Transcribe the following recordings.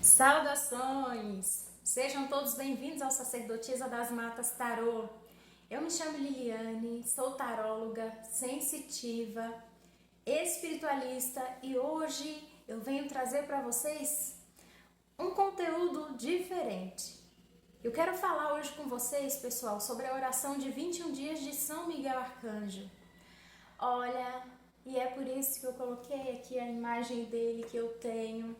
Saudações! Sejam todos bem-vindos ao Sacerdotisa das Matas Tarô. Eu me chamo Liliane, sou taróloga, sensitiva, espiritualista e hoje eu venho trazer para vocês um conteúdo diferente. Eu quero falar hoje com vocês, pessoal, sobre a oração de 21 dias de São Miguel Arcanjo. Olha, e é por isso que eu coloquei aqui a imagem dele que eu tenho.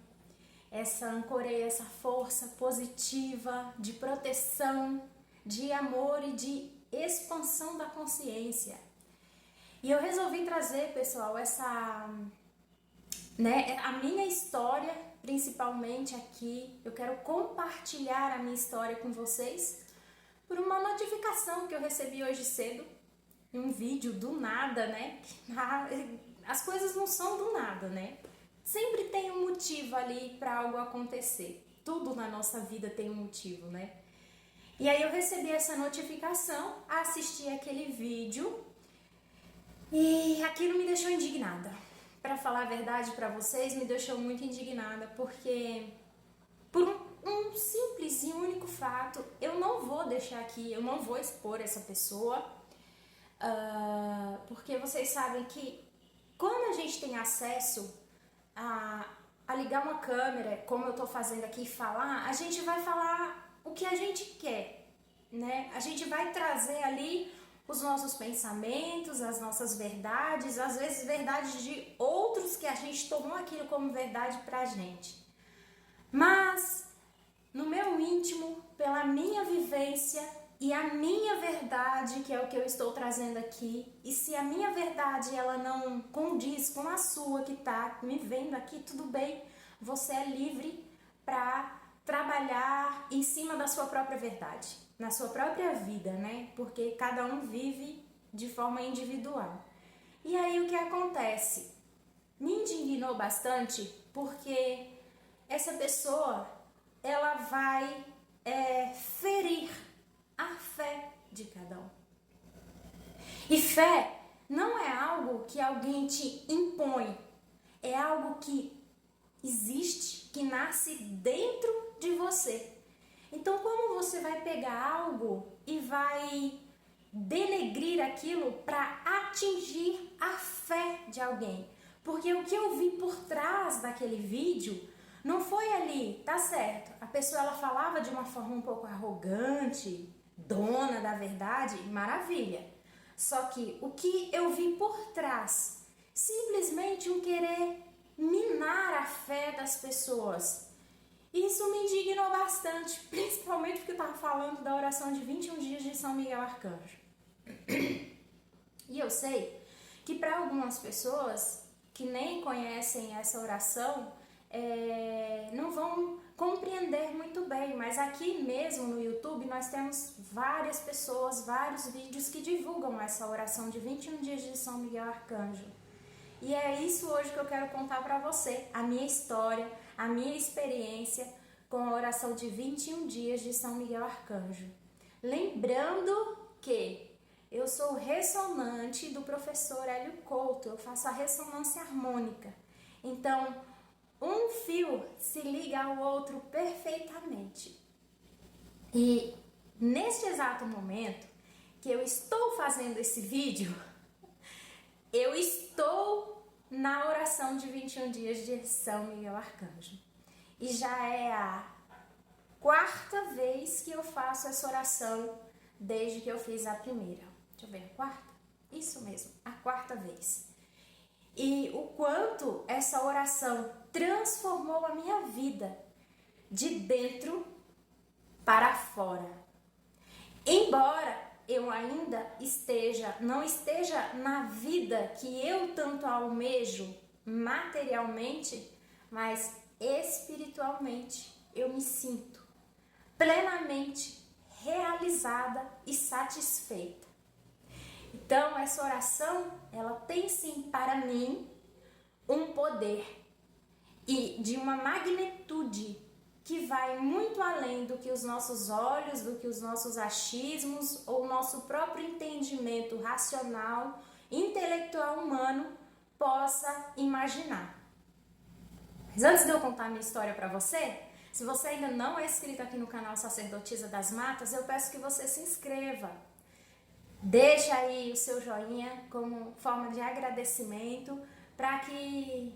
Ancorei essa força positiva de proteção, de amor e de expansão da consciência. E eu resolvi trazer, pessoal, a minha história, principalmente aqui. Eu quero compartilhar a minha história com vocês por uma notificação que eu recebi hoje cedo, em um vídeo do nada, né? As coisas não são do nada, né? Sempre tem um motivo ali para algo acontecer. Tudo na nossa vida tem um motivo, né? E aí eu recebi essa notificação, assisti aquele vídeo e aquilo me deixou indignada. Para falar a verdade para vocês, me deixou muito indignada, porque por um simples e único fato, eu não vou deixar aqui, eu não vou expor essa pessoa, porque vocês sabem que quando a gente tem acesso a ligar uma câmera, como eu tô fazendo aqui, falar, a gente vai falar o que a gente quer, né? A gente vai trazer ali os nossos pensamentos, as nossas verdades, às vezes verdades de outros que a gente tomou aquilo como verdade pra gente. Mas, no meu íntimo, pela minha vivência e a minha verdade, que é o que eu estou trazendo aqui, e se a minha verdade ela não condiz com a sua que tá me vendo aqui, tudo bem, você é livre para trabalhar em cima da sua própria verdade, na sua própria vida, né? Porque cada um vive de forma individual. E aí o que acontece? Me indignou bastante porque essa pessoa, ela vai ferir a fé de cada um. E fé não é algo que alguém te impõe, é algo que existe, que nasce dentro de você. Então, como você vai pegar algo e vai denegrir aquilo para atingir a fé de alguém? Porque o que eu vi por trás daquele vídeo não foi ali, tá certo, a pessoa ela falava de uma forma um pouco arrogante, dona da verdade, maravilha. Só que o que eu vi por trás, simplesmente um querer minar a fé das pessoas. Isso me indignou bastante, principalmente porque eu estava falando da oração de 21 dias de São Miguel Arcanjo. E eu sei que para algumas pessoas que nem conhecem essa oração, não vão compreender muito bem, mas aqui mesmo no YouTube nós temos várias pessoas, vários vídeos que divulgam essa oração de 21 dias de São Miguel Arcanjo. E é isso hoje que eu quero contar para você, a minha história, a minha experiência com a oração de 21 dias de São Miguel Arcanjo. Lembrando que eu sou ressonante do professor Hélio Couto, eu faço a ressonância harmônica. Então, um fio se liga ao outro perfeitamente. E neste exato momento que eu estou fazendo esse vídeo, eu estou na oração de 21 dias de São Miguel Arcanjo. E já é a quarta vez que eu faço essa oração desde que eu fiz a primeira. Deixa eu ver, a quarta? Isso mesmo, a quarta vez. E o quanto essa oração transformou a minha vida de dentro para fora. Embora eu ainda não esteja na vida que eu tanto almejo materialmente, mas espiritualmente eu me sinto plenamente realizada e satisfeita. Então essa oração, ela tem sim para mim um poder e de uma magnitude que vai muito além do que os nossos olhos, do que os nossos achismos ou o nosso próprio entendimento racional, intelectual humano possa imaginar. Mas antes de eu contar a minha história para você Se você ainda não é inscrito aqui no canal Sacerdotisa das Matas, eu peço que você se inscreva. Deixa aí o seu joinha como forma de agradecimento para que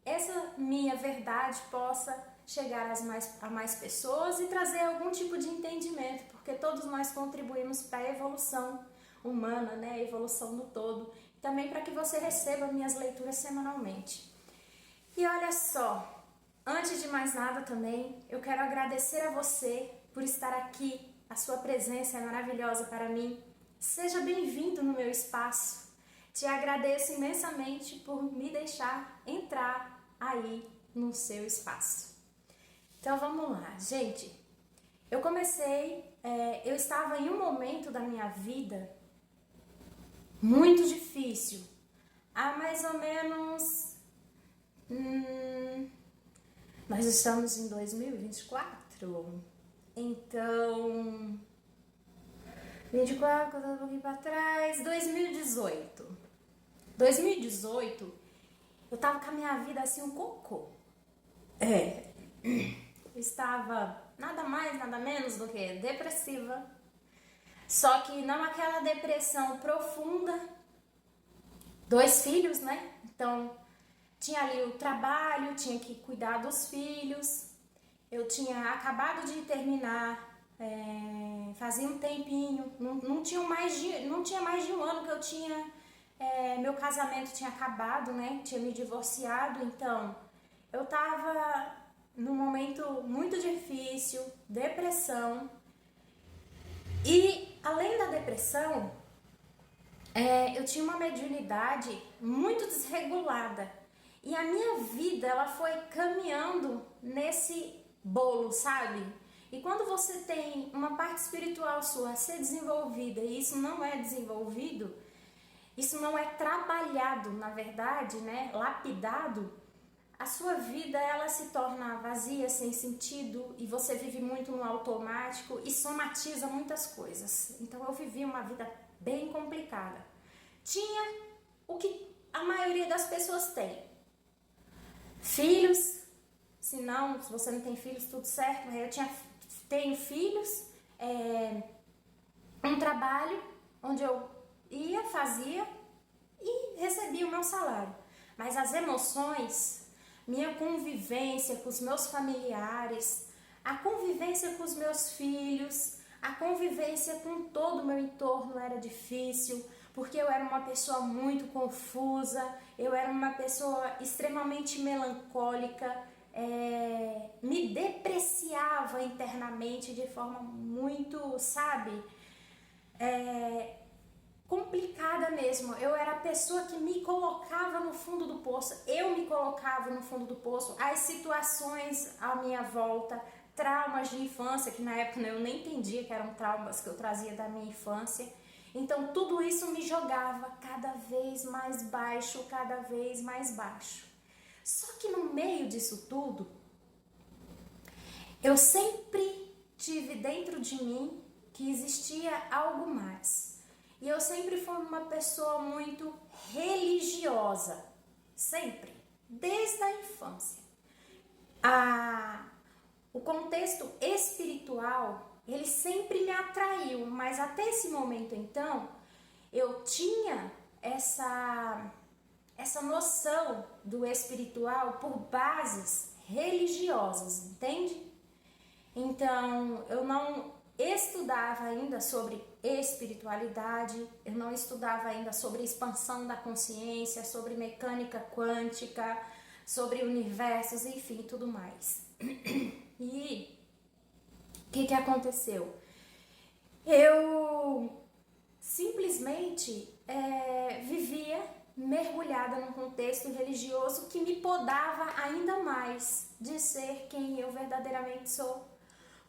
essa minha verdade possa chegar a mais pessoas e trazer algum tipo de entendimento, porque todos nós contribuímos para a evolução humana, né? A evolução do todo. Também para que você receba minhas leituras semanalmente. E olha só, antes de mais nada também, eu quero agradecer a você por estar aqui. A sua presença é maravilhosa para mim. Seja bem-vindo no meu espaço. Te agradeço imensamente por me deixar entrar aí no seu espaço. Então vamos lá, gente. Eu estava em um momento da minha vida muito difícil. Há mais ou menos... nós estamos em 2024, então... 24, contando um pouquinho pra trás, 2018. 2018, eu tava com a minha vida assim, um cocô. Eu estava nada mais, nada menos do que depressiva. Só que não aquela depressão profunda. 2 filhos, né? Então, tinha ali o trabalho, tinha que cuidar dos filhos. Eu tinha acabado de terminar, fazia um tempinho, não tinha mais de um ano que eu tinha, meu casamento tinha acabado, né? Tinha me divorciado, então eu tava num momento muito difícil, depressão. E além da depressão, eu tinha uma mediunidade muito desregulada. E a minha vida, ela foi caminhando nesse bolo, sabe? E quando você tem uma parte espiritual sua a ser desenvolvida e isso não é desenvolvido, isso não é trabalhado, na verdade, né? Lapidado, a sua vida ela se torna vazia, sem sentido, e você vive muito no automático e somatiza muitas coisas. Então eu vivi uma vida bem complicada. Tinha o que a maioria das pessoas tem. Filhos, se você não tem filhos, tudo certo. Tenho filhos, um trabalho onde eu ia, fazia e recebia o meu salário. Mas as emoções, minha convivência com os meus familiares, a convivência com os meus filhos, a convivência com todo o meu entorno era difícil, porque eu era uma pessoa muito confusa, eu era uma pessoa extremamente melancólica, me depreciava internamente de forma muito, sabe, complicada mesmo. Eu era a pessoa que me colocava no fundo do poço, eu me colocava no fundo do poço, as situações à minha volta, traumas de infância, que na época eu nem entendia que eram traumas que eu trazia da minha infância. Então tudo isso me jogava cada vez mais baixo, cada vez mais baixo. Só que no meio disso tudo, eu sempre tive dentro de mim que existia algo mais. E eu sempre fui uma pessoa muito religiosa, sempre, desde a infância. O contexto espiritual, ele sempre me atraiu, mas até esse momento então, eu tinha essa noção do espiritual por bases religiosas, entende? Então, eu não estudava ainda sobre espiritualidade, eu não estudava ainda sobre expansão da consciência, sobre mecânica quântica, sobre universos, enfim, tudo mais. E o que aconteceu? Eu simplesmente vivia mergulhada num contexto religioso que me podava ainda mais de ser quem eu verdadeiramente sou.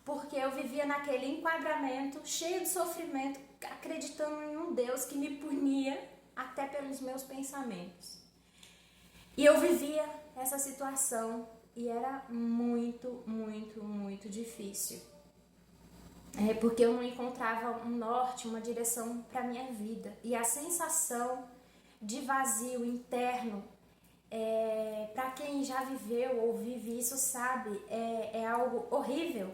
Porque eu vivia naquele enquadramento, cheio de sofrimento, acreditando em um Deus que me punia até pelos meus pensamentos. E eu vivia essa situação e era muito, muito, muito difícil. Porque eu não encontrava um norte, uma direção para minha vida. E a sensação de vazio interno Para quem já viveu ou vive isso sabe, é algo horrível.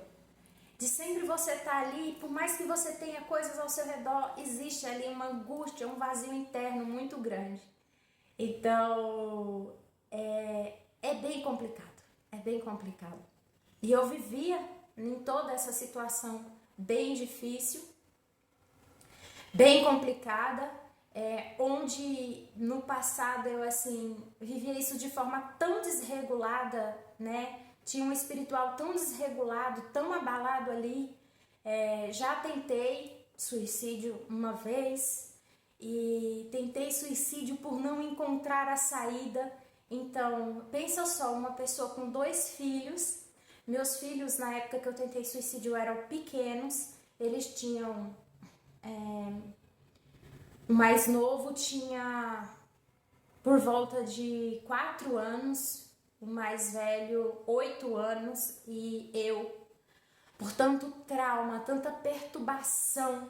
De sempre você estar ali, por mais que você tenha coisas ao seu redor, existe ali uma angústia, um vazio interno muito grande. Então, é bem complicado, é bem complicado. E eu vivia em toda essa situação bem difícil, bem complicada, onde no passado eu assim vivia isso de forma tão desregulada, né? Tinha um espiritual tão desregulado, tão abalado ali. Já tentei suicídio uma vez e tentei suicídio por não encontrar a saída. Então, pensa só, uma pessoa com 2 filhos. Meus filhos, na época que eu tentei suicídio, eram pequenos. Eles tinham... O mais novo tinha por volta de 4 anos, o mais velho 8 anos e eu. Por tanto trauma, tanta perturbação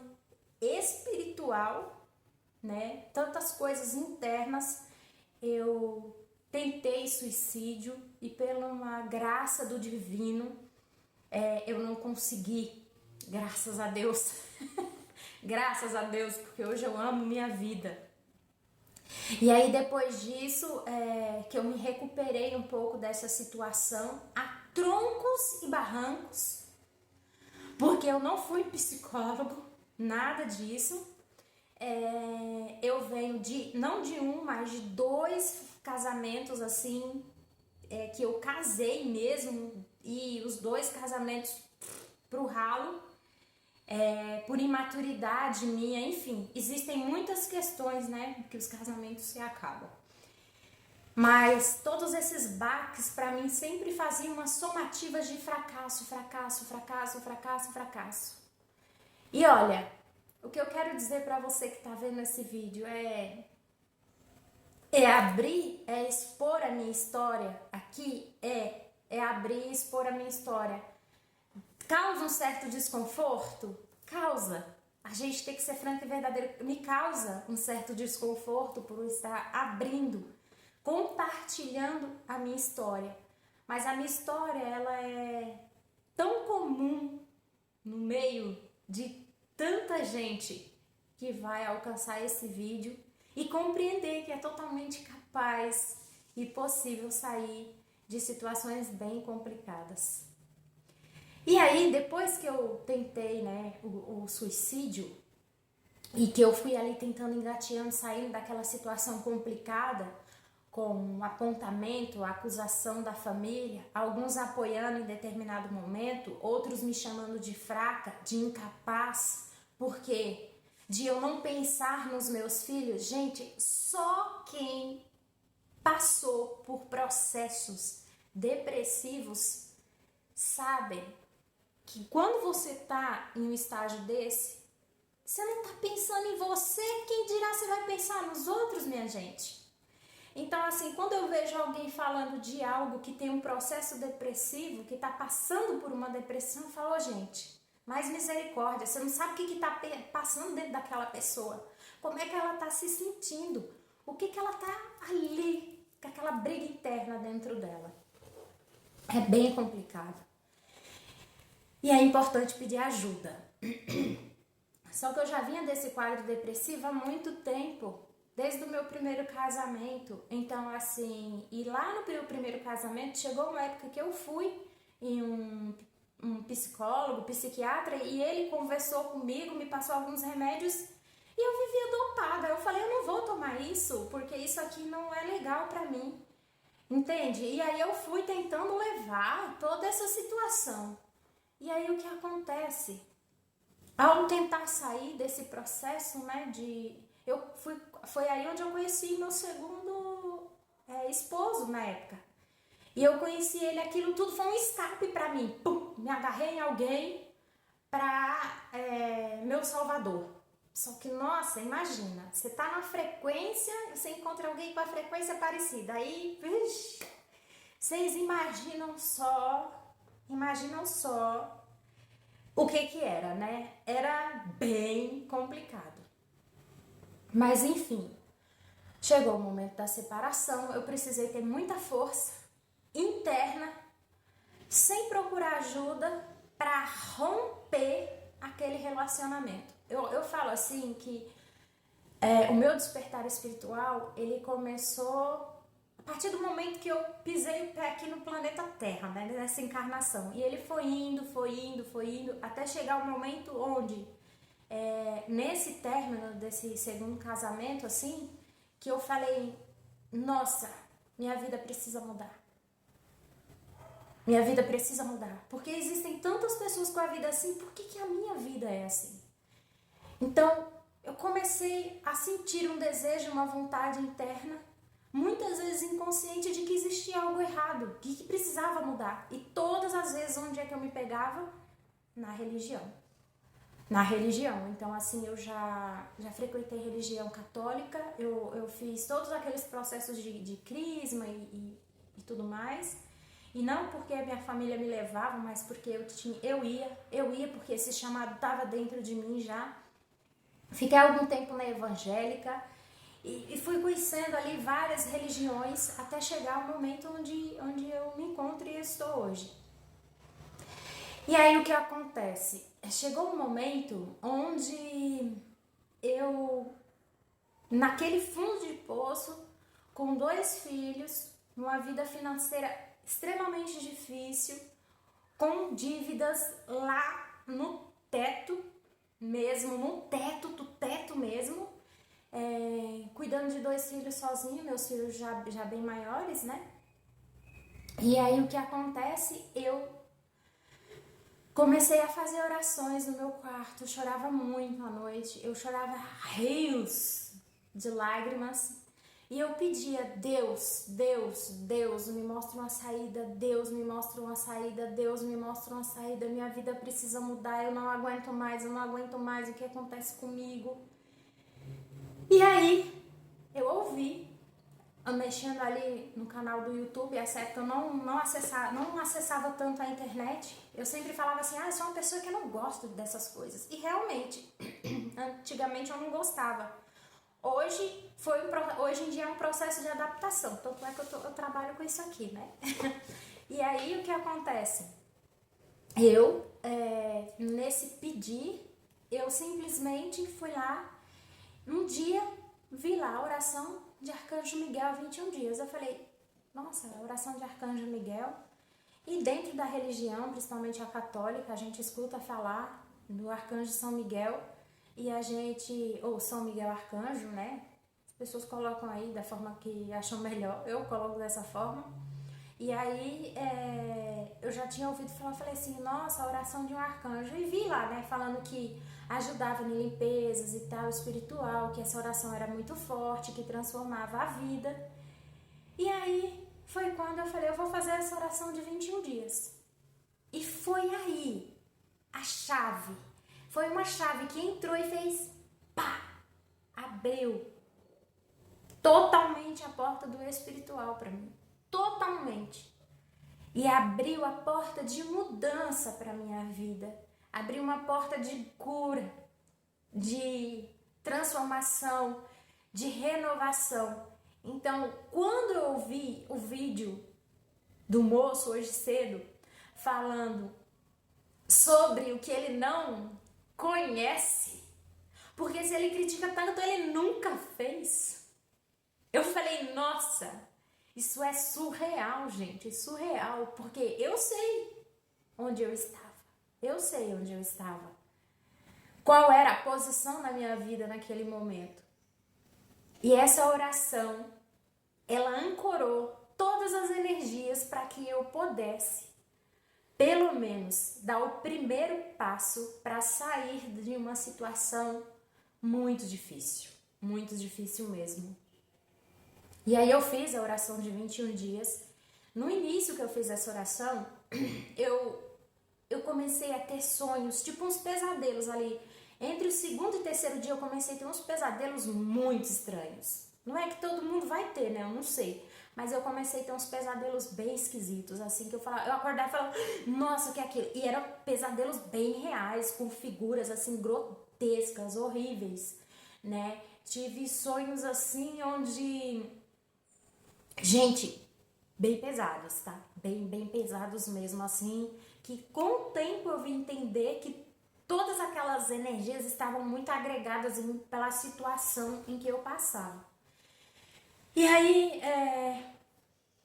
espiritual, né? Tantas coisas internas, eu tentei suicídio e pela uma graça do divino, eu não consegui, graças a Deus. Graças a Deus, porque hoje eu amo minha vida. E aí depois disso, que eu me recuperei um pouco dessa situação, a troncos e barrancos, porque eu não fui psicólogo, nada disso. Eu venho não de um, mas de 2 casamentos assim, que eu casei mesmo, e os 2 casamentos pro ralo, por imaturidade minha, enfim, existem muitas questões, né, que os casamentos se acabam. Mas todos esses baques para mim sempre faziam uma somativa de fracasso, fracasso, fracasso, fracasso, fracasso. E olha, o que eu quero dizer para você que tá vendo esse vídeo é abrir, expor a minha história aqui, abrir e expor a minha história. Causa um certo desconforto? Causa. A gente tem que ser franco e verdadeiro. Me causa um certo desconforto por estar abrindo, compartilhando a minha história. Mas a minha história, ela é tão comum no meio de tanta gente que vai alcançar esse vídeo e compreender que é totalmente capaz e possível sair de situações bem complicadas. E aí, depois que eu tentei, né, o suicídio, e que eu fui ali tentando, engateando, saindo daquela situação complicada, com apontamento, acusação da família, alguns apoiando em determinado momento, outros me chamando de fraca, de incapaz, porque de eu não pensar nos meus filhos. Gente, só quem passou por processos depressivos sabe que quando você tá em um estágio desse, você não tá pensando em você, quem dirá você vai pensar nos outros, minha gente? Então, assim, quando eu vejo alguém falando de algo que tem um processo depressivo, que tá passando por uma depressão, eu falo, gente, mais misericórdia, você não sabe o que tá passando dentro daquela pessoa, como é que ela tá se sentindo, o que ela tá ali, com aquela briga interna dentro dela. É bem complicado. E é importante pedir ajuda. Só que eu já vinha desse quadro depressivo há muito tempo, desde o meu primeiro casamento. Então, assim, e lá no meu primeiro casamento, chegou uma época que eu fui em um psicólogo, psiquiatra, e ele conversou comigo, me passou alguns remédios, e eu vivia dopada. Eu falei, eu não vou tomar isso, porque isso aqui não é legal pra mim. Entende? E aí eu fui tentando levar toda essa situação. E aí o que acontece? Ao tentar sair desse processo, né, foi aí onde eu conheci meu segundo esposo na época. E eu conheci ele, aquilo tudo foi um escape pra mim. Pum, me agarrei em alguém pra meu salvador. Só que, nossa, imagina, você tá na frequência, você encontra alguém com a frequência parecida. Aí, vixi, vocês imaginam só o que era, né? Era bem complicado. Mas enfim, Chegou o momento da separação, eu precisei ter muita força interna, sem procurar ajuda, para romper aquele relacionamento. Eu falo assim que o meu despertar espiritual, ele começou a partir do momento que eu pisei o pé aqui no planeta Terra, né, nessa encarnação. E ele foi indo, até chegar o momento onde, nesse término desse segundo casamento, assim, que eu falei, nossa, minha vida precisa mudar. Minha vida precisa mudar. Porque existem tantas pessoas com a vida assim, por que a minha vida é assim? Então, eu comecei a sentir um desejo, uma vontade interna, muitas vezes inconsciente, de que existia algo errado, que precisava mudar. E todas as vezes, onde é que eu me pegava? Na religião. Na religião. Então, assim, eu já frequentei religião católica, eu fiz todos aqueles processos de crisma e tudo mais. E não porque a minha família me levava, mas porque eu ia porque esse chamado estava dentro de mim já. Fiquei algum tempo na evangélica e fui conhecendo ali várias religiões até chegar ao momento onde eu me encontro e estou hoje. E aí o que acontece? Chegou um momento onde eu, naquele fundo de poço, com 2 filhos, numa vida financeira extremamente difícil, com dívidas lá no teto mesmo, no teto, do teto mesmo, cuidando de 2 filhos sozinho, meus filhos já bem maiores, né? E aí o que acontece? Eu comecei a fazer orações no meu quarto, eu chorava muito à noite, eu chorava rios de lágrimas. E eu pedia, Deus, Deus, Deus, me mostra uma saída, Deus, me mostra uma saída, Deus, me mostra uma saída, minha vida precisa mudar, eu não aguento mais o que acontece comigo. E aí, eu ouvi, mexendo ali no canal do YouTube, essa época eu não acessava tanto a internet, eu sempre falava assim, eu sou uma pessoa que eu não gosto dessas coisas. E realmente, antigamente eu não gostava. Hoje em dia é um processo de adaptação, tanto é que eu trabalho com isso aqui, né? E aí o que acontece? Eu, nesse pedir, eu simplesmente fui lá, um dia vi lá a oração de Arcanjo Miguel 21 dias. Eu falei, nossa, a oração de Arcanjo Miguel. E dentro da religião, principalmente a católica, a gente escuta falar do Arcanjo São Miguel. E a gente, ou São Miguel Arcanjo, né? As pessoas colocam aí da forma que acham melhor. Eu coloco dessa forma. E aí eu já tinha ouvido falar, falei assim, nossa, a oração de um arcanjo. E vi lá, né, falando que ajudava em limpezas e tal, espiritual, que essa oração era muito forte, que transformava a vida. E aí foi quando eu falei, eu vou fazer essa oração de 21 dias. E foi aí a chave. Foi uma chave que entrou e fez pá! Abriu totalmente a porta do espiritual para mim. Totalmente. E abriu a porta de mudança para minha vida. Abriu uma porta de cura, de transformação, de renovação. Então, quando eu ouvi o vídeo do moço hoje cedo falando sobre o que ele não conhece, porque se ele critica tanto, ele nunca fez. Eu falei, nossa, isso é surreal, gente, é surreal, porque eu sei onde eu estava. Eu sei onde eu estava. Qual era a posição na minha vida naquele momento. E essa oração, ela ancorou todas as energias para que eu pudesse, pelo menos, dar o primeiro passo para sair de uma situação muito difícil mesmo. E aí eu fiz a oração de 21 dias. No início que eu fiz essa oração, eu comecei a ter sonhos, tipo uns pesadelos ali. Entre o segundo e terceiro dia eu comecei a ter uns pesadelos muito estranhos. Não é que todo mundo vai ter, né? Eu não sei. Mas eu comecei a ter uns pesadelos bem esquisitos, assim, que eu acordava e falava, nossa, o que é aquilo? E eram pesadelos bem reais, com figuras, assim, grotescas, horríveis, né? tive sonhos assim onde, gente, bem pesados, tá? Bem pesados mesmo, assim, que com o tempo eu vim entender que todas aquelas energias estavam muito agregadas em mim pela situação em que eu passava. E aí,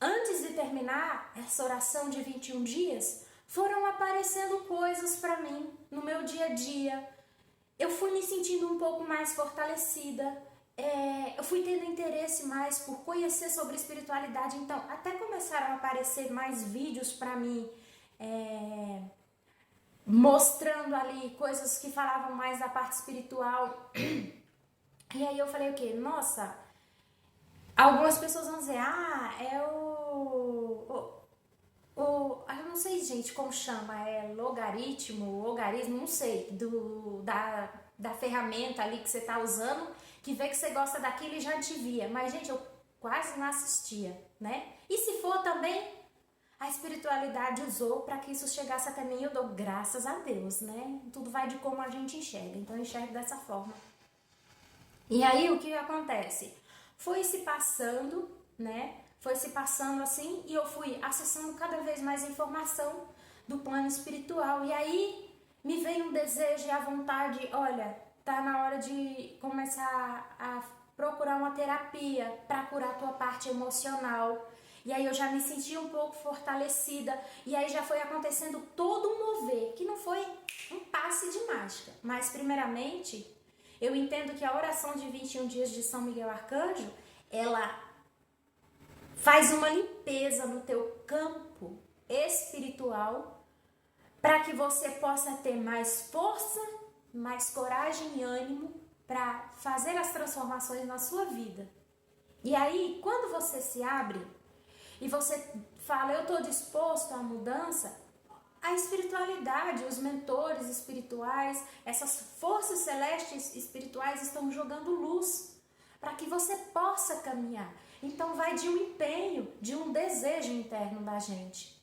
antes de terminar essa oração de 21 dias, foram aparecendo coisas para mim no meu dia a dia. Eu fui me sentindo um pouco mais fortalecida, eu fui tendo interesse mais por conhecer sobre espiritualidade, então até começaram a aparecer mais vídeos para mim, mostrando ali coisas que falavam mais da parte espiritual. E aí eu falei o quê? Nossa, algumas pessoas vão dizer, é eu não sei, gente, como chama, logaritmo, não sei, da ferramenta ali que você tá usando, que vê que você gosta daquilo e já te via. Mas, gente, eu quase não assistia, né? E se for também, a espiritualidade usou para que isso chegasse até mim, eu dou graças a Deus, né? Tudo vai de como a gente enxerga, então eu enxergo dessa forma. E aí, o que acontece? Foi se passando, né? Foi se passando assim e eu fui acessando cada vez mais informação do plano espiritual. E aí me veio um desejo e a vontade, olha, tá na hora de começar a procurar uma terapia para curar a tua parte emocional. E aí eu já me senti um pouco fortalecida e aí já foi acontecendo todo um mover, que não foi um passe de mágica, mas primeiramente eu entendo que a oração de 21 dias de São Miguel Arcanjo, ela faz uma limpeza no teu campo espiritual para que você possa ter mais força, mais coragem e ânimo para fazer as transformações na sua vida. E aí, quando você se abre e você fala, eu estou disposto à mudança, a espiritualidade, os mentores espirituais, essas forças celestes espirituais estão jogando luz para que você possa caminhar. Então vai de um empenho, de um desejo interno da gente.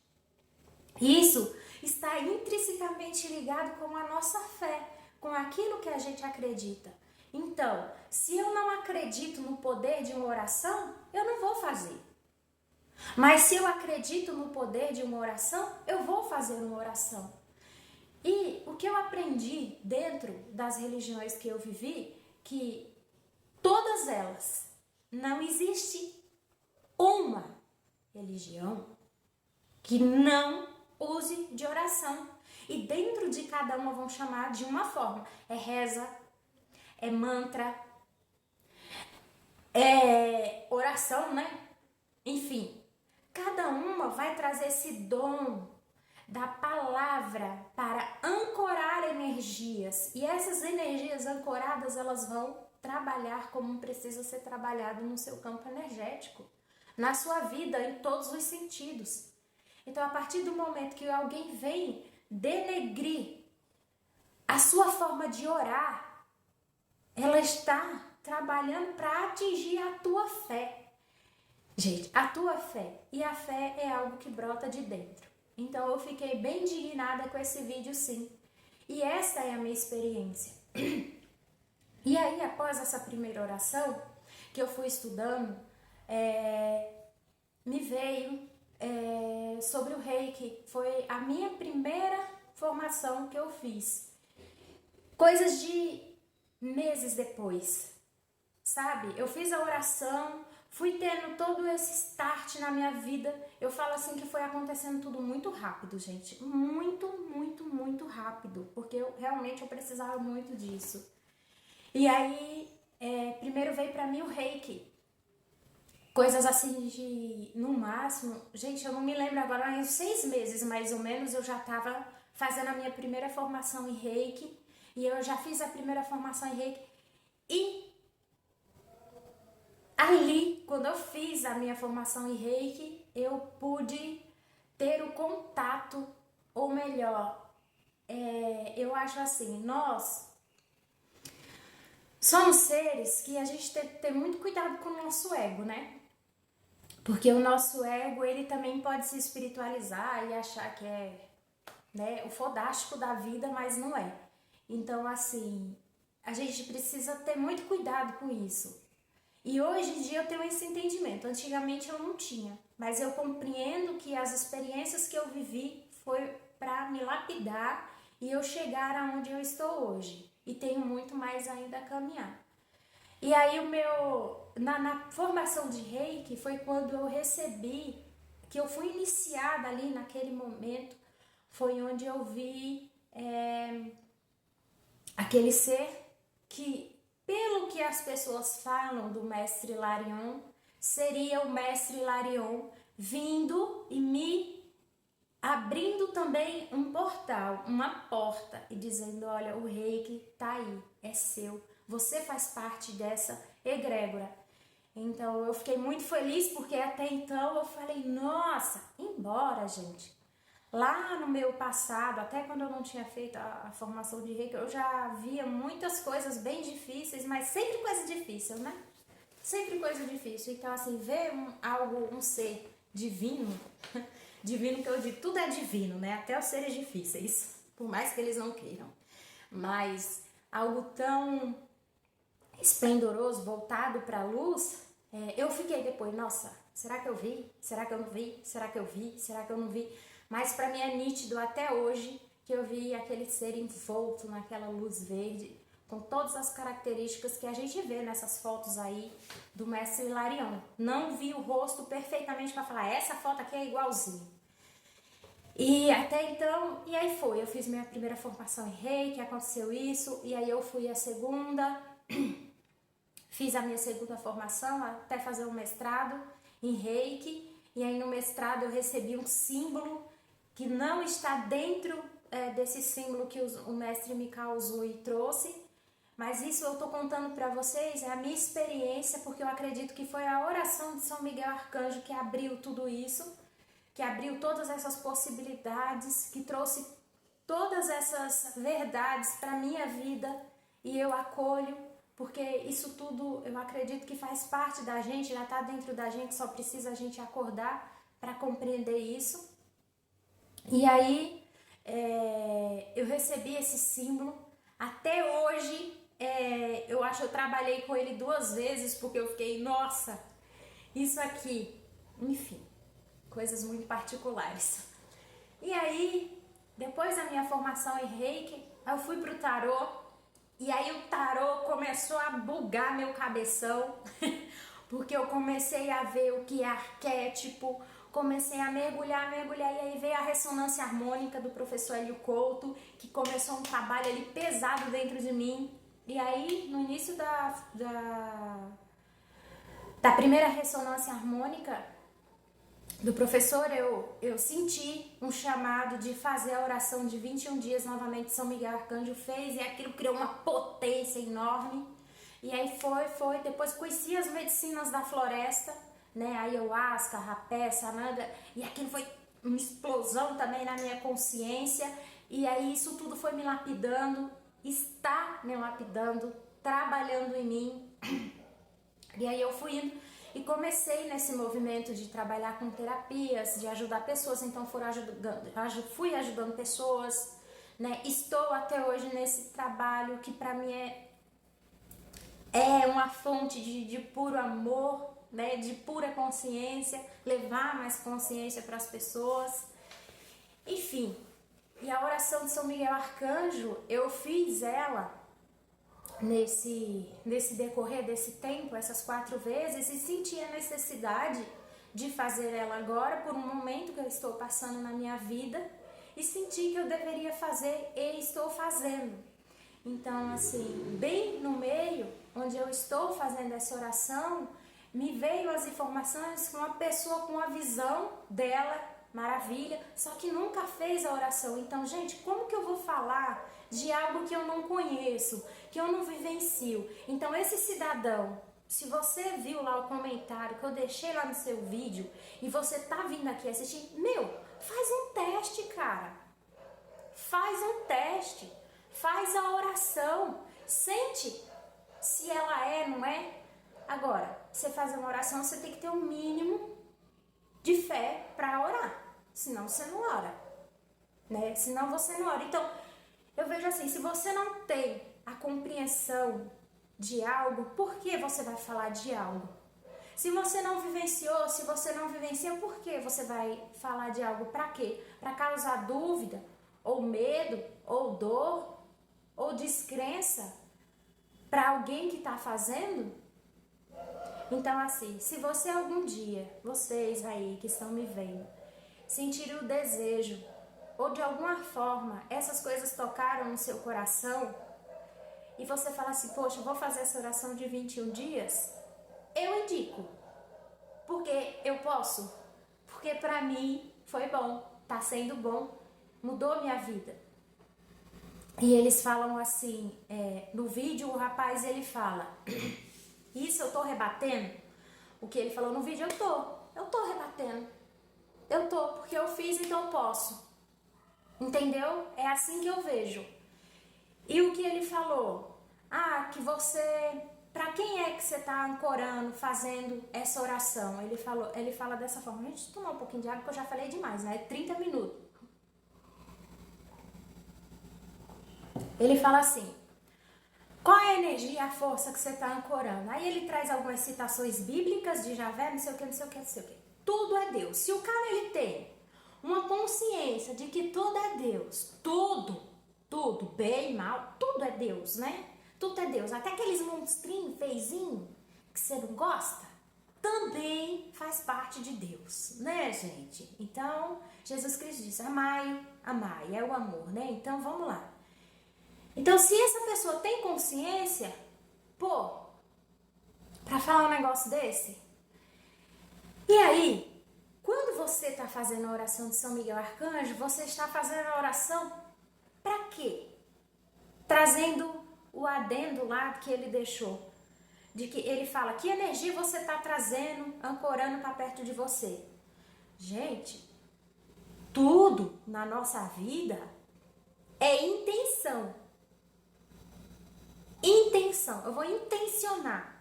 Isso está intrinsecamente ligado com a nossa fé, com aquilo que a gente acredita. Então, se eu não acredito no poder de uma oração, eu não vou fazer. Mas se eu acredito no poder de uma oração, eu vou fazer uma oração. E o que eu aprendi dentro das religiões que eu vivi, que todas elas, não existe uma religião que não use de oração. E dentro de cada uma vão chamar de uma forma. É reza, é mantra, é oração, né? Enfim, cada uma vai trazer esse dom da palavra para ancorar energias. E essas energias ancoradas, elas vão trabalhar como precisa ser trabalhado no seu campo energético, na sua vida, em todos os sentidos. Então, a partir do momento que alguém vem denegrir a sua forma de orar, ela está trabalhando para atingir a tua fé. Gente, a tua fé. E a fé é algo que brota de dentro. Então, eu fiquei bem indignada com esse vídeo, sim. E essa é a minha experiência. E aí, após essa primeira oração, que eu fui estudando, me veio sobre o Reiki. Foi a minha primeira formação que eu fiz. Coisas de meses depois, sabe? Eu fiz a oração, fui tendo todo esse start na minha vida. Eu falo assim que foi acontecendo tudo muito rápido, gente. Muito rápido. Porque eu precisava muito disso. E aí, primeiro veio pra mim o Reiki. Coisas assim de, no máximo, gente, eu não me lembro agora, em 6 meses mais ou menos, eu já tava fazendo a minha primeira formação em Reiki. E eu já fiz a primeira formação em Reiki. E ali, quando eu fiz a minha formação em Reiki, eu pude ter o contato, ou melhor, eu acho assim, nós somos seres que a gente tem que ter muito cuidado com o nosso ego, né? Porque o nosso ego, ele também pode se espiritualizar e achar que é, né, o fodástico da vida, mas não é. Então, assim, a gente precisa ter muito cuidado com isso. E hoje em dia eu tenho esse entendimento. Antigamente eu não tinha, mas eu compreendo que as experiências que eu vivi foi para me lapidar e eu chegar aonde eu estou hoje. E tenho muito mais ainda a caminhar. E aí na formação de Reiki foi quando eu recebi, que eu fui iniciada ali naquele momento, foi onde eu vi aquele ser que, pelo que as pessoas falam do Mestre Hilarion, seria o Mestre Hilarion vindo e me abrindo também um portal, uma porta e dizendo, olha, o Reiki tá aí, é seu, você faz parte dessa egrégora. Então eu fiquei muito feliz porque até então eu falei, nossa, embora, gente. Lá no meu passado, até quando eu não tinha feito a formação de Reiki, eu já via muitas coisas bem difíceis, mas sempre coisa difícil, né? Sempre coisa difícil. Então, assim, ver um ser divino, divino que eu digo, tudo é divino, né? Até os seres difíceis, por mais que eles não queiram. Mas algo tão esplendoroso, voltado para a luz, eu fiquei depois, nossa, será que eu vi? Será que eu não vi? Será que eu vi? Será que eu não vi? Mas para mim é nítido até hoje que eu vi aquele ser envolto naquela luz verde, com todas as características que a gente vê nessas fotos aí do Mestre Hilarion. Não vi o rosto perfeitamente para falar, essa foto aqui é igualzinho. E até então, e aí foi, eu fiz minha primeira formação em Reiki, aconteceu isso, e aí eu fui a segunda, fiz a minha segunda formação até fazer um mestrado em Reiki, e aí no mestrado eu recebi um símbolo que não está dentro desse símbolo que o mestre Mikao Usui trouxe, mas isso eu estou contando para vocês, é a minha experiência, porque eu acredito que foi a oração de São Miguel Arcanjo que abriu tudo isso, que abriu todas essas possibilidades, que trouxe todas essas verdades para a minha vida, e eu acolho, porque isso tudo eu acredito que faz parte da gente, já está dentro da gente, só precisa a gente acordar para compreender isso. E aí eu recebi esse símbolo, até hoje eu acho que eu trabalhei com ele 2 vezes, porque eu fiquei, nossa, isso aqui, enfim, coisas muito particulares. E aí, depois da minha formação em Reiki, eu fui pro tarô, e aí o tarô começou a bugar meu cabeção, porque eu comecei a ver o que é arquétipo, comecei a mergulhar, e aí veio a ressonância harmônica do professor Hélio Couto, que começou um trabalho ali pesado dentro de mim. E aí, no início da primeira ressonância harmônica do professor, eu senti um chamado de fazer a oração de 21 dias novamente. São Miguel Arcanjo fez, e aquilo criou uma potência enorme. E aí foi, depois conheci as medicinas da floresta, né, ayahuasca, rapé, sananda, e aquilo foi uma explosão também na minha consciência, e aí isso tudo foi me lapidando, está me lapidando, trabalhando em mim, e aí eu fui indo e comecei nesse movimento de trabalhar com terapias, de ajudar pessoas, então fui ajudando pessoas, né, estou até hoje nesse trabalho que para mim é uma fonte de puro amor, né, de pura consciência, levar mais consciência para as pessoas, enfim. E a oração de São Miguel Arcanjo, eu fiz ela nesse decorrer desse tempo, essas 4 vezes, e senti a necessidade de fazer ela agora por um momento que eu estou passando na minha vida, e senti que eu deveria fazer e estou fazendo. Então, assim, bem no meio, onde eu estou fazendo essa oração, me veio as informações com uma pessoa com a visão dela, maravilha, só que nunca fez a oração. Então, gente, como que eu vou falar de algo que eu não conheço, que eu não vivencio? Então, esse cidadão, se você viu lá o comentário que eu deixei lá no seu vídeo e você tá vindo aqui assistir, faz um teste, cara. Faz um teste. Faz a oração, sente se ela não é. Agora, você fazer uma oração, você tem que ter um mínimo de fé para orar, senão você não ora, né? Senão você não ora. Então, eu vejo assim, se você não tem a compreensão de algo, por que você vai falar de algo? Se você não vivenciou, se você não vivencia, por que você vai falar de algo? Para quê? Para causar dúvida, ou medo, ou dor, ou descrença para alguém que está fazendo? Então, assim, se você algum dia, vocês aí que estão me vendo, sentirem o desejo, ou de alguma forma essas coisas tocaram no seu coração, e você fala assim, poxa, eu vou fazer essa oração de 21 dias, eu indico. Porque eu posso. Porque pra mim foi bom, tá sendo bom, mudou minha vida. E eles falam assim, no vídeo o rapaz ele fala, isso eu tô rebatendo? O que ele falou no vídeo, eu tô rebatendo. Eu tô, porque eu fiz, então eu posso. Entendeu? É assim que eu vejo. E o que ele falou? Ah, que você... Pra quem é que você tá ancorando, fazendo essa oração? Ele fala dessa forma. A gente tomar um pouquinho de água, porque eu já falei demais, né? 30 minutos. Ele fala assim, qual é a energia, a força que você tá ancorando? Aí ele traz algumas citações bíblicas de Javé, não sei o que, não sei o que, não sei o que. Tudo é Deus. Se o cara, ele tem uma consciência de que tudo é Deus, tudo, bem, mal, tudo é Deus, né? Tudo é Deus. Até aqueles monstrinhos feizinhos que você não gosta, também faz parte de Deus, né, gente? Então, Jesus Cristo disse, amai, é o amor, né? Então, vamos lá. Então, se essa pessoa tem consciência, pô, pra falar um negócio desse, e aí, quando você está fazendo a oração de São Miguel Arcanjo, você está fazendo a oração para quê? Trazendo o adendo lá que ele deixou. De que ele fala, que energia você está trazendo, ancorando para perto de você? Gente, tudo na nossa vida é intenção. Intenção. Eu vou intencionar.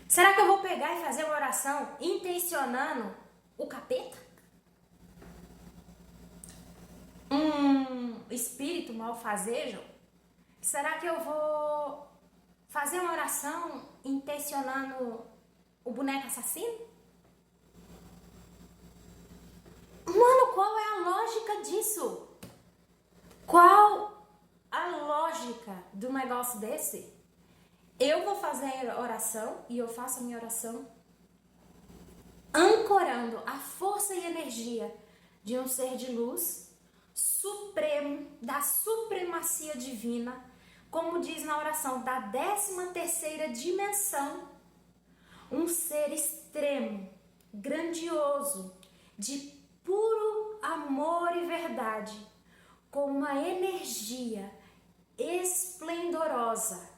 Será que eu vou pegar e fazer uma oração intencionando o capeta? Espírito malfazejo? Será que eu vou fazer uma oração intencionando o boneco assassino? Mano, qual é a lógica disso? Qual a lógica de um negócio desse? Eu vou fazer a oração e eu faço a minha oração ancorando a força e energia de um ser de luz supremo, da supremacia divina, como diz na oração, da 13ª dimensão, um ser extremo, grandioso, de puro amor e verdade, com uma energia esplendorosa,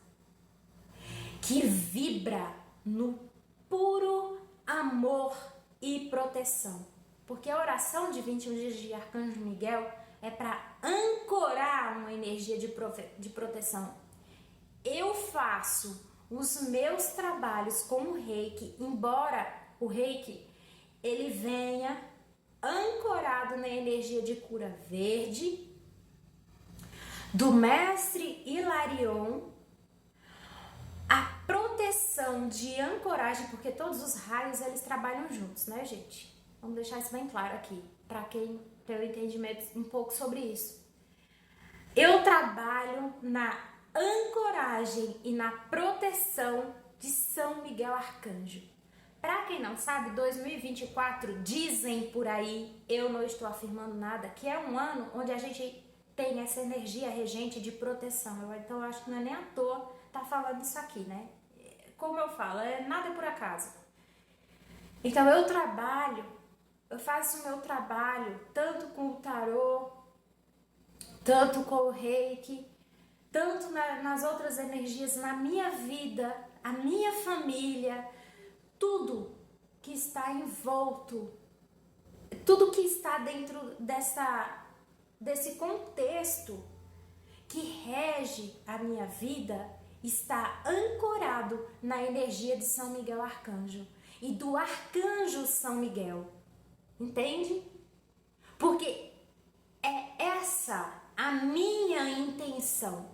que vibra no puro amor e proteção. Porque a oração de 21 dias de Arcanjo Miguel é para ancorar uma energia de proteção. Eu faço os meus trabalhos com o Reiki, embora o Reiki ele venha ancorado na energia de cura verde do mestre Hilarion, a proteção de ancoragem, porque todos os raios eles trabalham juntos, né, gente? Vamos deixar isso bem claro aqui, para quem tem o entendimento um pouco sobre isso. Eu trabalho na ancoragem e na proteção de São Miguel Arcanjo. Para quem não sabe, 2024, dizem por aí, eu não estou afirmando nada, que é um ano onde a gente tem essa energia regente de proteção. Então eu acho que não é nem à toa tá falando isso aqui, né? Como eu falo, nada é por acaso. Então eu faço o meu trabalho tanto com o tarô, tanto com o Reiki, tanto nas outras energias, na minha vida, a minha família, tudo que está envolto, tudo que está dentro desse contexto que rege a minha vida está ancorado na energia de São Miguel Arcanjo e do Arcanjo São Miguel. Entende? Porque é essa a minha intenção.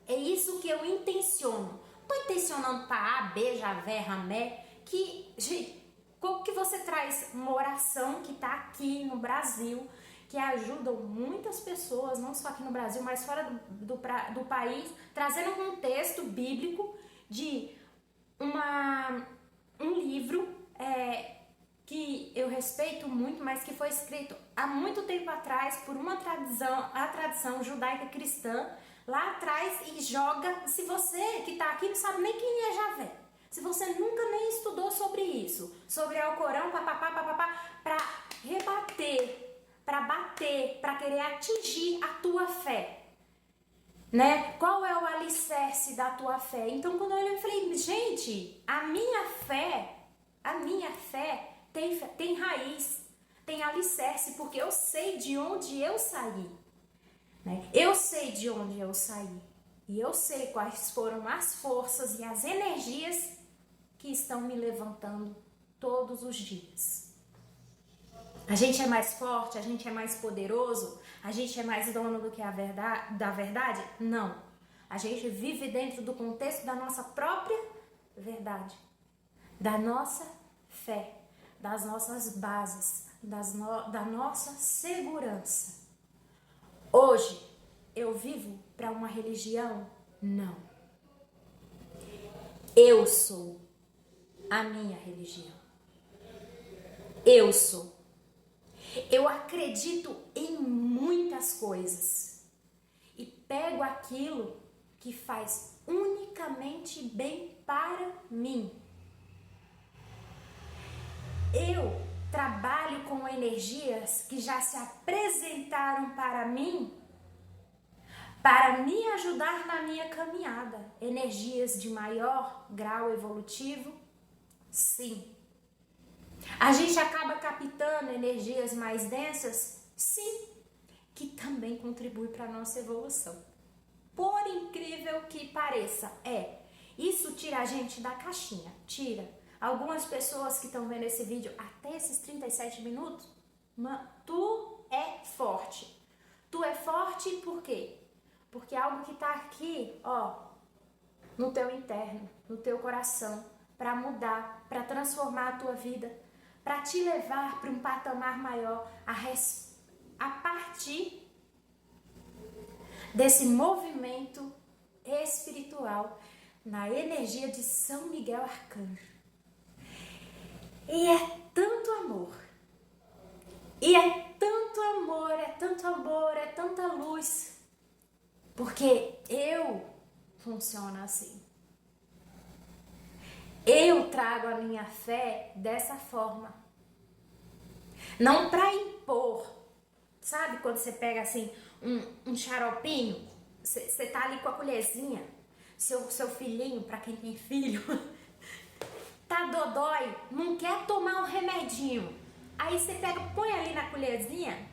É isso que eu intenciono. Tô intencionando para A, B, Javé, Ramé, que, gente, como que você traz uma oração que tá aqui no Brasil, que ajudam muitas pessoas, não só aqui no Brasil, mas fora do país, trazendo um contexto bíblico de um livro que eu respeito muito, mas que foi escrito há muito tempo atrás por a tradição judaica cristã, lá atrás, e joga, se você que está aqui não sabe nem quem é Javé, se você nunca nem estudou sobre isso, sobre Alcorão, papapá, para rebater, para bater, para querer atingir a tua fé, né? Qual é o alicerce da tua fé? Então, quando eu olhei, eu falei, gente, a minha fé tem raiz, tem alicerce, porque eu sei de onde eu saí, né? Eu sei de onde eu saí. E eu sei quais foram as forças e as energias que estão me levantando todos os dias. A gente é mais forte, a gente é mais poderoso, a gente é mais dono do que da verdade? Não. A gente vive dentro do contexto da nossa própria verdade, da nossa fé, das nossas bases, da nossa segurança. Hoje, eu vivo para uma religião? Não. Eu sou a minha religião. Eu sou. Eu acredito em muitas coisas e pego aquilo que faz unicamente bem para mim. Eu trabalho com energias que já se apresentaram para mim para me ajudar na minha caminhada. Energias de maior grau evolutivo? Sim. A gente acaba captando energias mais densas? Sim. Que também contribui para a nossa evolução. Por incrível que pareça, isso tira a gente da caixinha, tira. Algumas pessoas que estão vendo esse vídeo até esses 37 minutos, tu é forte. Tu é forte por quê? Porque algo que está aqui, no teu interno, no teu coração, para mudar, para transformar a tua vida, para te levar para um patamar maior, a partir desse movimento espiritual na energia de São Miguel Arcanjo. E é tanto amor. E é tanto amor, é tanta luz. Porque eu funciono assim. Eu trago a minha fé dessa forma. Não para impor. Sabe quando você pega assim um xaropinho? Você tá ali com a colherzinha. Seu filhinho, para quem tem filho, tá dodói, não quer tomar um remedinho. Aí você pega, põe ali na colherzinha,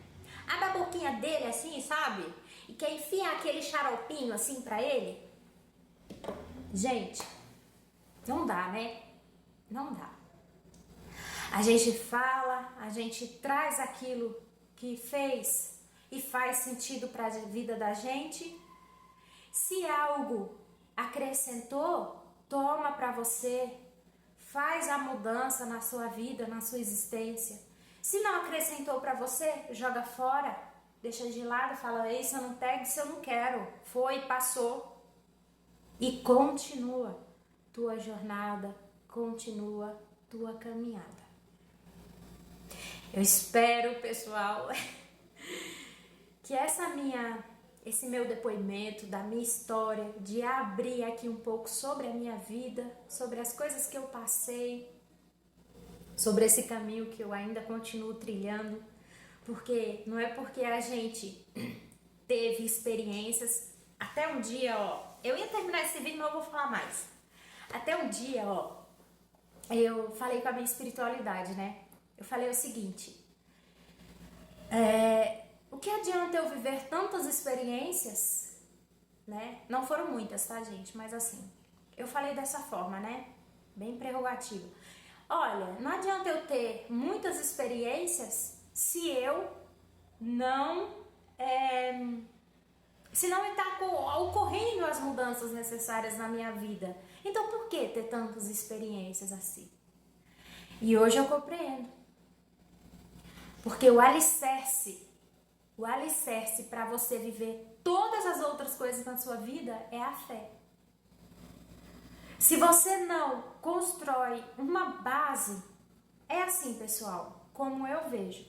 abre a boquinha dele assim, sabe? E quer enfiar aquele xaropinho assim pra ele. Gente, não dá, né? Não dá. A gente fala, a gente traz aquilo que fez e faz sentido para a vida da gente. Se algo acrescentou, toma para você, faz a mudança na sua vida, na sua existência. Se não acrescentou para você, joga fora, deixa de lado, fala, isso eu não pego, isso eu não quero. Foi, passou. E continua tua jornada, continua tua caminhada. Eu espero, pessoal, que esse meu depoimento, da minha história, de abrir aqui um pouco sobre a minha vida, sobre as coisas que eu passei, sobre esse caminho que eu ainda continuo trilhando, porque não é porque a gente teve experiências, até um dia, eu ia terminar esse vídeo, mas eu vou falar mais. Até um dia, eu falei com a minha espiritualidade, né? Eu falei o seguinte, o que adianta eu viver tantas experiências, né? Não foram muitas, tá, gente? Mas assim, eu falei dessa forma, né? Bem prerrogativo. Olha, não adianta eu ter muitas experiências se eu não Se não está ocorrendo as mudanças necessárias na minha vida. Então por que ter tantas experiências assim? E hoje eu compreendo. Porque o alicerce para você viver todas as outras coisas na sua vida é a fé. Se você não constrói uma base, é assim, pessoal, como eu vejo.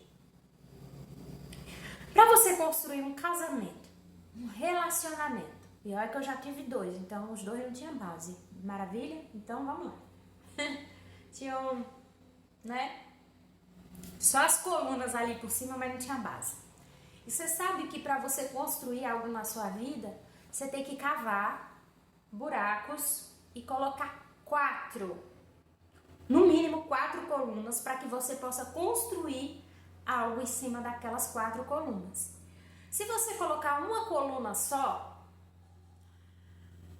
Para você construir um casamento, um relacionamento, e olha que eu já tive 2, então os 2 não tinham base. Maravilha? Então vamos lá. Tinham, né? Só as colunas ali por cima, mas não tinha base. E você sabe que para você construir algo na sua vida, você tem que cavar buracos e colocar 4, no mínimo 4 colunas para que você possa construir algo em cima daquelas 4 colunas. Se você colocar uma coluna só,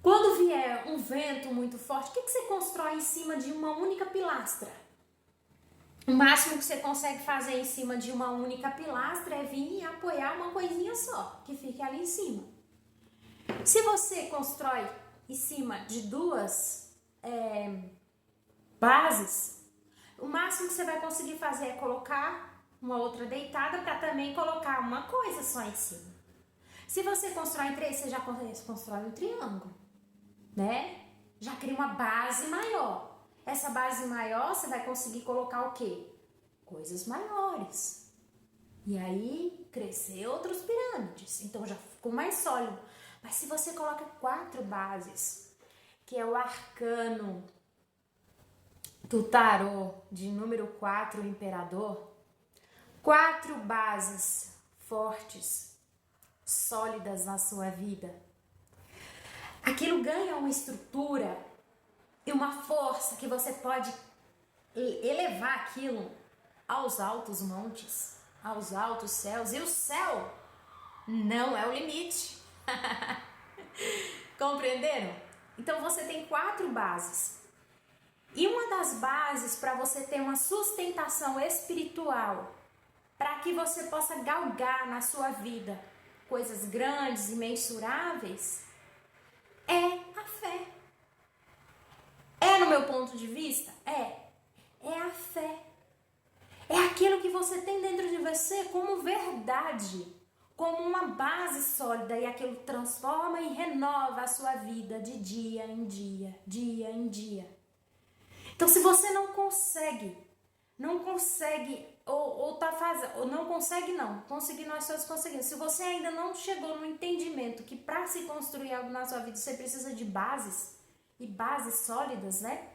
quando vier um vento muito forte, o que você constrói em cima de uma única pilastra? O máximo que você consegue fazer em cima de uma única pilastra é vir e apoiar uma coisinha só, que fique ali em cima. Se você constrói em cima de 2 bases, o máximo que você vai conseguir fazer é colocar uma outra deitada para também colocar uma coisa só em cima. Se você constrói em 3, você já constrói um triângulo, né? Já cria uma base maior. Essa base maior, você vai conseguir colocar o quê? Coisas maiores. E aí, crescer outras pirâmides. Então, já ficou mais sólido. Mas se você coloca 4 bases, que é o arcano do tarô de número 4, o imperador, 4 bases fortes, sólidas na sua vida, aquilo ganha uma estrutura e uma força que você pode elevar aquilo aos altos montes, aos altos céus. E o céu não é o limite. Compreenderam? Então você tem 4 bases. E uma das bases para você ter uma sustentação espiritual, para que você possa galgar na sua vida coisas grandes e mensuráveis, é a fé. É, no meu ponto de vista? É a fé. É aquilo que você tem dentro de você como verdade, como uma base sólida, e aquilo transforma e renova a sua vida de dia em dia, dia em dia. Então, se você não consegue, conseguir nós todos conseguimos. Se você ainda não chegou no entendimento que para se construir algo na sua vida, você precisa de bases, e bases sólidas, né?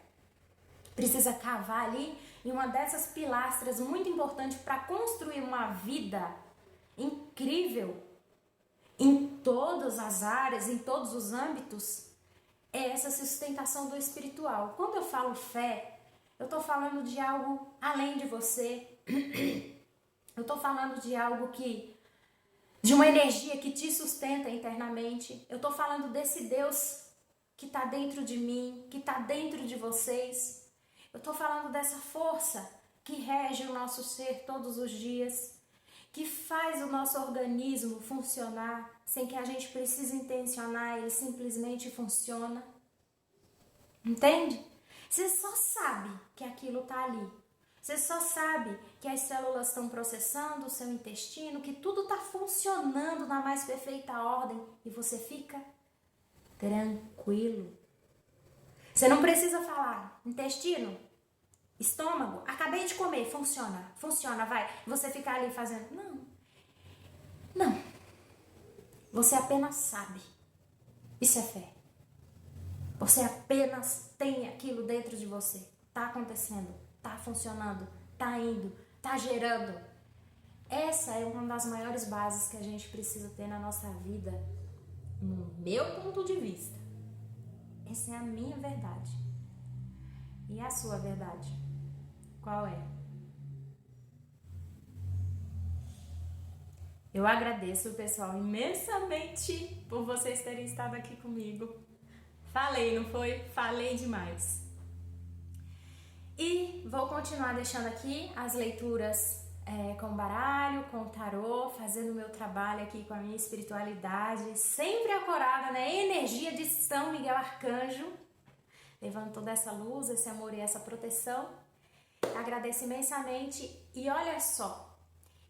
Precisa cavar ali em uma dessas pilastras muito importante para construir uma vida incrível em todas as áreas, em todos os âmbitos, é essa sustentação do espiritual. Quando eu falo fé, eu estou falando de algo além de você. Eu estou falando de algo de uma energia que te sustenta internamente. Eu estou falando desse Deus que está dentro de mim, que está dentro de vocês. Eu estou falando dessa força que rege o nosso ser todos os dias, que faz o nosso organismo funcionar sem que a gente precise intencionar, ele simplesmente funciona. Entende? Você só sabe que aquilo está ali. Você só sabe que as células estão processando o seu intestino, que tudo está funcionando na mais perfeita ordem e você fica tranquilo. Você não precisa falar, intestino, estômago, acabei de comer, funciona, vai. Você ficar ali fazendo, não. Você apenas sabe. Isso é fé. Você apenas tem aquilo dentro de você. Tá acontecendo, tá funcionando, tá indo, tá gerando. Essa é uma das maiores bases que a gente precisa ter na nossa vida, no meu ponto de vista. Essa é a minha verdade. E a sua verdade? Qual é? Eu agradeço, pessoal, imensamente por vocês terem estado aqui comigo. Falei, não foi? Falei demais. E vou continuar deixando aqui as leituras com baralho, com tarô, fazendo o meu trabalho aqui com a minha espiritualidade, sempre ancorada na energia de São Miguel Arcanjo, levando toda essa luz, esse amor e essa proteção. Agradeço imensamente e olha só,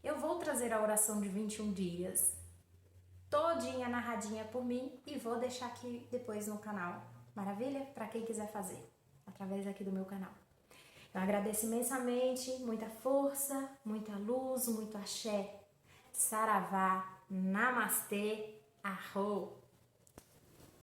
eu vou trazer a oração de 21 dias, todinha narradinha por mim e vou deixar aqui depois no canal. Maravilha? Para quem quiser fazer, através aqui do meu canal. Eu agradeço imensamente, muita força, muita luz, muito axé. Saravá, namastê, arro.